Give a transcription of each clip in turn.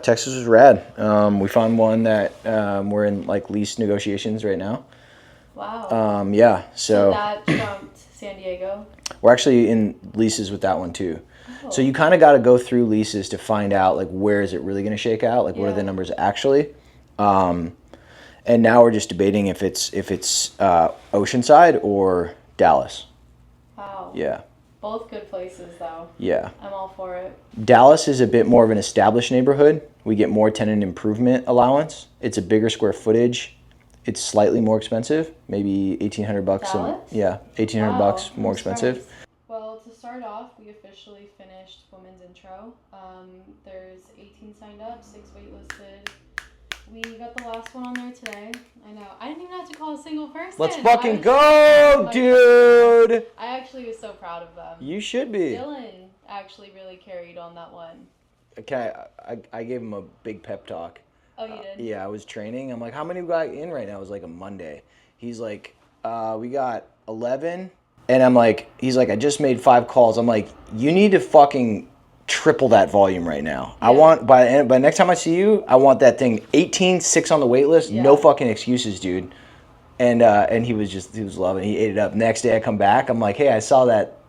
Texas was rad. We found one that we're in like lease negotiations right now. Wow. Yeah, So that trumped San Diego? We're actually in leases with that one too. Oh. So you kind of got to go through leases to find out like where is it really going to shake out, like what are the numbers actually. And now we're just debating if it's Oceanside or Dallas. Wow. Yeah. Both good places though. Yeah. I'm all for it. Dallas is a bit more of an established neighborhood. We get more tenant improvement allowance. It's a bigger square footage. It's slightly more expensive, maybe $1,800. Dallas? Yeah, $1,800 more expensive. Well, to start off, we officially finished women's intro. There's 18 signed up, 6 waitlisted. We got the last one on there today. I know. I didn't even have to call a single person. Let's fucking go, dude! I actually was so proud of them. You should be. Dylan actually really carried on that one. Okay, I gave him a big pep talk. Oh, you did? Yeah, I was training. I'm like, how many we got in right now? It was like a Monday. He's like, we got 11. And I'm like, he's like, I just made 5 calls. I'm like, you need to fucking triple that volume right now. Yeah. I want, by next time I see you, I want that thing 18, 6 on the wait list. Yeah. No fucking excuses, dude. And he was loving it. He ate it up. Next day I come back. I'm like, hey, I saw that.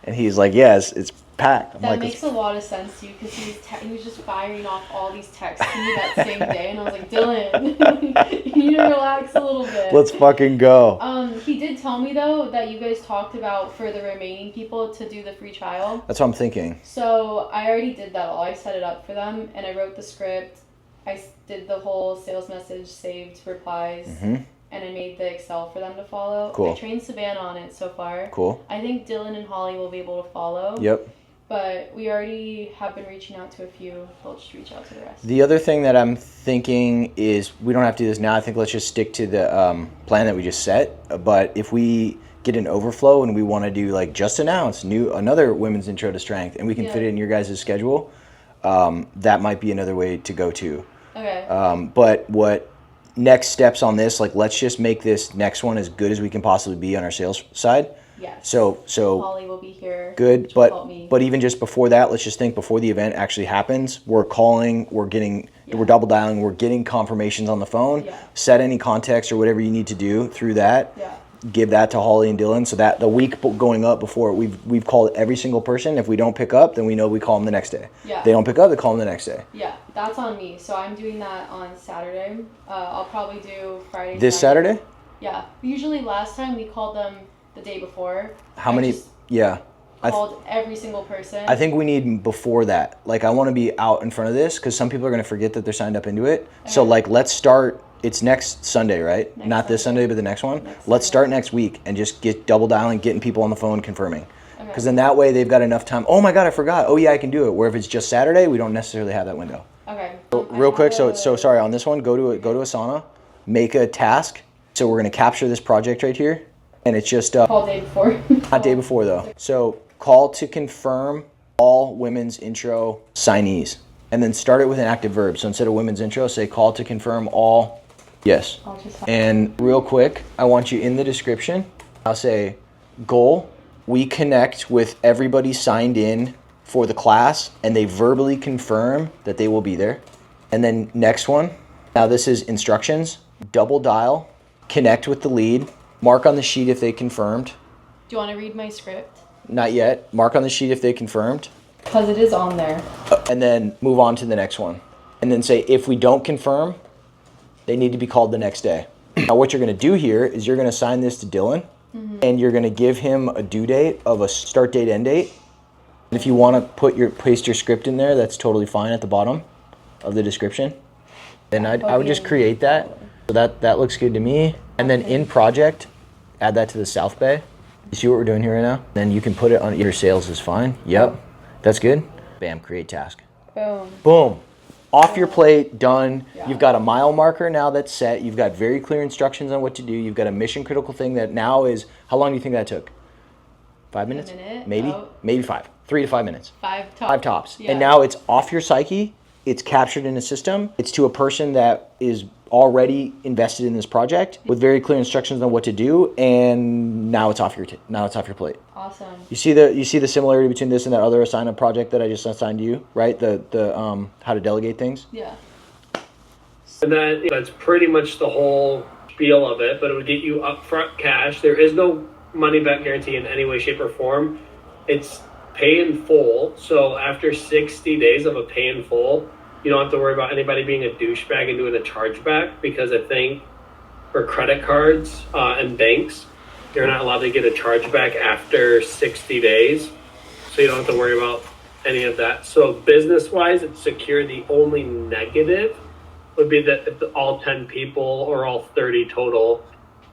And he's like, yes, it's packed. That makes a lot of sense to you because he was just firing off all these texts to me that same day, and I was like, Dylan, you need to relax a little bit. Let's fucking go. He did tell me though that you guys talked about for the remaining people to do the free trial. That's what I'm thinking. So I already did that all. I set it up for them, and I wrote the script. I did the whole sales message, saved replies. Mm-hmm. And I made the Excel for them to follow. Cool. I trained Savannah on it so far. Cool. I think Dylan and Holly will be able to follow. Yep. But we already have been reaching out to a few. They'll just reach out to the rest. The other thing that I'm thinking is we don't have to do this now. I think let's just stick to the plan that we just set. But if we get an overflow and we want to do like just announce another women's intro to strength and we can fit it in your guys' schedule, that might be another way to go too. Okay. But what next steps on this, like let's just make this next one as good as we can possibly be on our sales side. Yes. So Holly will be here. Good, but even just before that, let's just think before the event actually happens, we're calling, we're double dialing, we're getting confirmations on the phone. Yeah. Set any context or whatever you need to do through that. Yeah. Give that to Holly and Dylan so that the week going up before we've called every single person. If we don't pick up, then we know we call them the next day. Yeah. They don't pick up, they call them the next day. Yeah, that's on me. So I'm doing that on Saturday. I'll probably do Friday. This Saturday? Yeah. Usually last time we called them the day before. How many? Yeah. Called every single person. I think we need before that. Like I want to be out in front of this because some people are going to forget that they're signed up into it. Okay. So like let's start. It's next Sunday, right? Not this Sunday, but the next one. Let's start next week and just get double dialing, getting people on the phone, confirming. Because then that way they've got enough time. Oh my God, I forgot. Oh yeah, I can do it. Where if it's just Saturday, we don't necessarily have that window. Okay. So, real quick, so sorry on this one. Go to Asana, make a task. So we're gonna capture this project right here, and it's just call day before. Not day before though. So call to confirm all women's intro signees, and then start it with an active verb. So instead of women's intro, say call to confirm all. Yes. And real quick, I want you in the description, I'll say goal, we connect with everybody signed in for the class and they verbally confirm that they will be there. And then next one, now this is instructions, double dial, connect with the lead, mark on the sheet if they confirmed. Do you want to read my script? Not yet. Mark on the sheet if they confirmed. Because it is on there. And then move on to the next one. And then say if we don't confirm, they need to be called the next day. Now what you're going to do here is you're going to assign this to Dylan, and you're going to give him a due date of a start date, end date. And if you want to paste your script in there, that's totally fine at the bottom of the description. Then I would just create that. So that looks good to me. And then in project, add that to the South Bay. You see what we're doing here right now? Then you can put it on your sales is fine. Yep. That's good. Bam, create task. Boom. Boom. Off your plate, done. Yeah. You've got a mile marker now that's set. You've got very clear instructions on what to do. You've got a mission critical thing that now is, how long do you think that took? 5 minutes? A minute. Maybe? Maybe 5. 3 to 5 minutes. 5 tops. 5 tops. Yeah. And now it's off your psyche. It's captured in a system. It's to a person that is already invested in this project with very clear instructions on what to do, and now it's off your plate. Awesome. You see the similarity between this and that other assignment project that I just assigned to you, right? The how to delegate things. Yeah. And that's pretty much the whole spiel of it, but it would get you upfront cash. There is no money back guarantee in any way, shape, or form. It's pay in full. So after 60 days of a pay in full, you don't have to worry about anybody being a douchebag and doing a chargeback, because I think for credit cards and banks, you're not allowed to get a chargeback after 60 days. So you don't have to worry about any of that. So business-wise, it's secure. The only negative would be that if all 10 people or all 30 total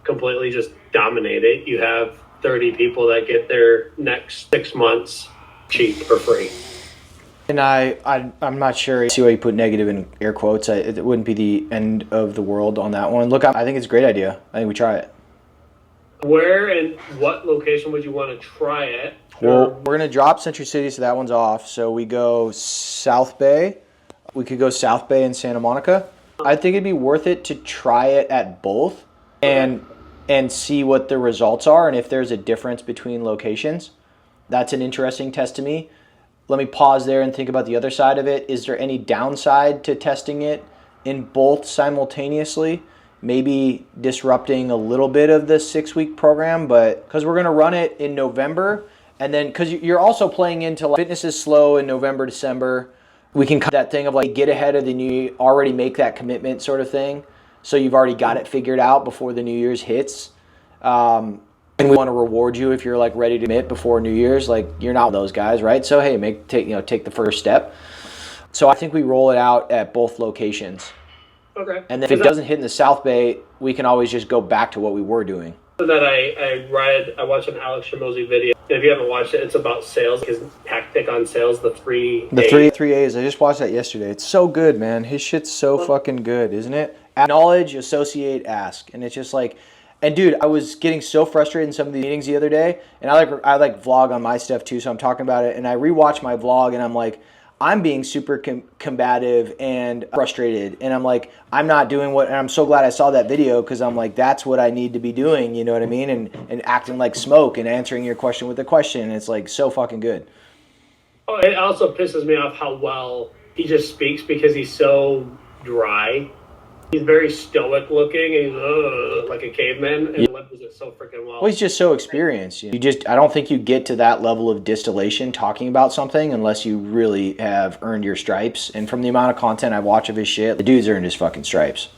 completely just dominate it, you have 30 people that get their next 6 months cheap or free. And I'm not sure. See why you put negative in air quotes. It wouldn't be the end of the world on that one. Look, I think it's a great idea. I think we try it. Where and what location would you want to try it? Well, we're going to drop Century City, so that one's off. So we go South Bay. We could go South Bay and Santa Monica. I think it'd be worth it to try it at both and see what the results are and if there's a difference between locations. That's an interesting test to me. Let me pause there and think about the other side of it. Is there any downside to testing it in both simultaneously? Maybe disrupting a little bit of the 6-week program, but because we're going to run it in November, and then because you're also playing into like fitness is slow in November, December, we can cut that thing of like get ahead of the new year, already make that commitment sort of thing. So you've already got it figured out before the New Year's hits. And we want to reward you if you're like ready to commit before New Year's. Like you're not those guys, right? So hey, take the first step. So I think we roll it out at both locations. Okay. And then if it doesn't hit in the South Bay, we can always just go back to what we were doing. So that I watched an Alex Shimozi video. And if you haven't watched it, it's about sales, his tactic on sales, the three A's. I just watched that yesterday. It's so good, man. His shit's so fucking good, isn't it? Knowledge, associate, ask. And it's just like, and dude, I was getting so frustrated in some of the meetings the other day, and I vlog on my stuff too, so I'm talking about it, and I rewatched my vlog, and I'm like, I'm being super combative and frustrated, and I'm like, I'm not doing and I'm so glad I saw that video, because I'm like, that's what I need to be doing, you know what I mean, and acting like smoke and answering your question with a question, and it's like so fucking good. Oh, it also pisses me off how well he just speaks, because he's so dry. He's very stoic looking, and he's like a caveman, and delivers it so freaking well. Well, he's just so experienced. I don't think you get to that level of distillation talking about something unless you really have earned your stripes. And from the amount of content I watch of his shit, the dude's earned his fucking stripes.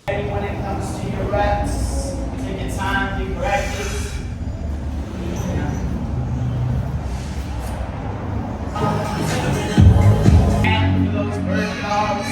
When it comes to your reps, take your time, you practice. And for those bird dogs.